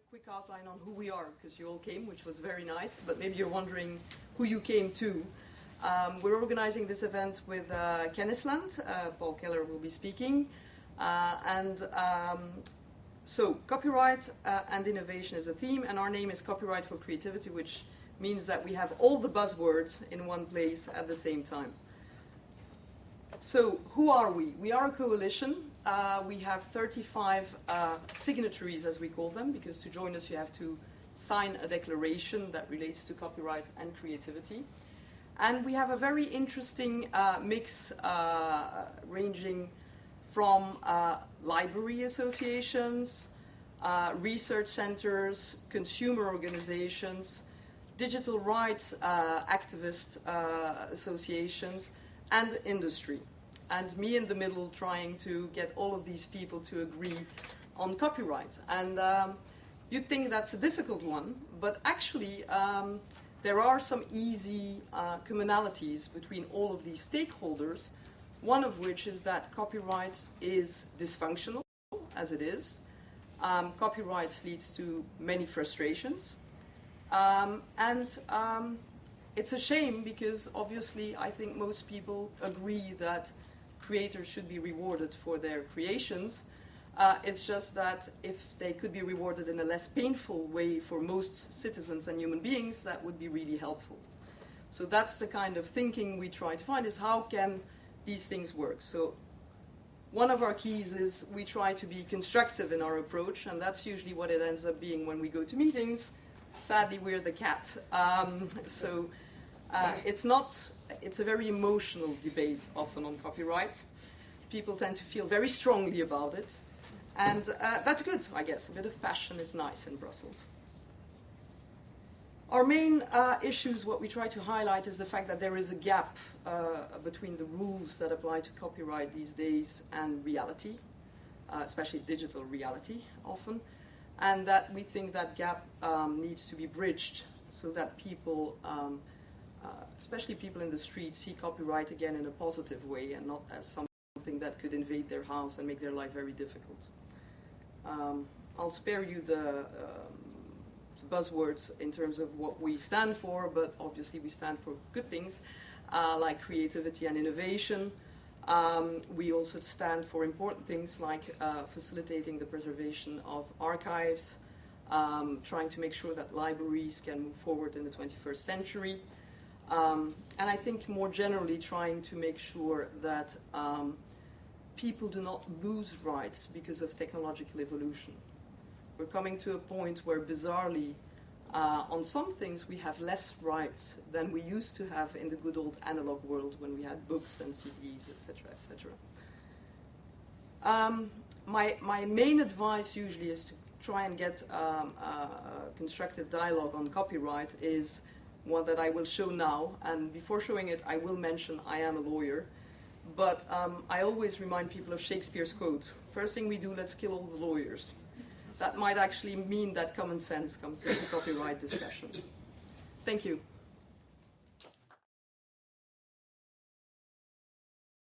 quick outline on who we are, because you all came, which was very nice, but maybe you're wondering who you came to. We're organizing this event with C4C-Kennisland. Paul Keller will be speaking. So copyright and innovation is a theme, and our name is Copyright for Creativity, which means that we have all the buzzwords in one place at the same time. So who are we? We are a coalition. We have 35 signatories, as we call them, because to join us you have to sign a declaration that relates to copyright and creativity. And we have a very interesting mix ranging from library associations, research centers, consumer organizations, digital rights activist associations, and industry. And me in the middle trying to get all of these people to agree on copyright. And you'd think that's a difficult one, but actually there are some easy commonalities between all of these stakeholders, one of which is that copyright is dysfunctional, as it is. Copyright leads to many frustrations. It's a shame because obviously I think most people agree that creators should be rewarded for their creations. It's just that if they could be rewarded in a less painful way for most citizens and human beings, that would be really helpful. So that's the kind of thinking we try to find, is how can these things work. So one of our keys is we try to be constructive in our approach, and that's usually what it ends up being when we go to meetings. Sadly, we're the cat. It's a very emotional debate often on copyright. People tend to feel very strongly about it. And that's good, I guess. A bit of passion is nice in Brussels. Our main issues, what we try to highlight, is the fact that there is a gap between the rules that apply to copyright these days and reality, especially digital reality often. And that we think that gap needs to be bridged so that people, especially people in the street, see copyright again in a positive way and not as something that could invade their house and make their life very difficult. I'll spare you the buzzwords in terms of what we stand for, but obviously we stand for good things like creativity and innovation. We also stand for important things like facilitating the preservation of archives, trying to make sure that libraries can move forward in the 21st century, and I think more generally trying to make sure that people do not lose rights because of technological evolution. We're coming to a point where, bizarrely, on some things we have less rights than we used to have in the good old analog world when we had books and CDs, etc., etc. My main advice usually is to try and get a constructive dialogue on copyright is one that I will show now, and before showing it I will mention I am a lawyer, but I always remind people of Shakespeare's quote, "First thing we do, let's kill all the lawyers." That might actually mean that common sense comes into copyright discussions. Thank you.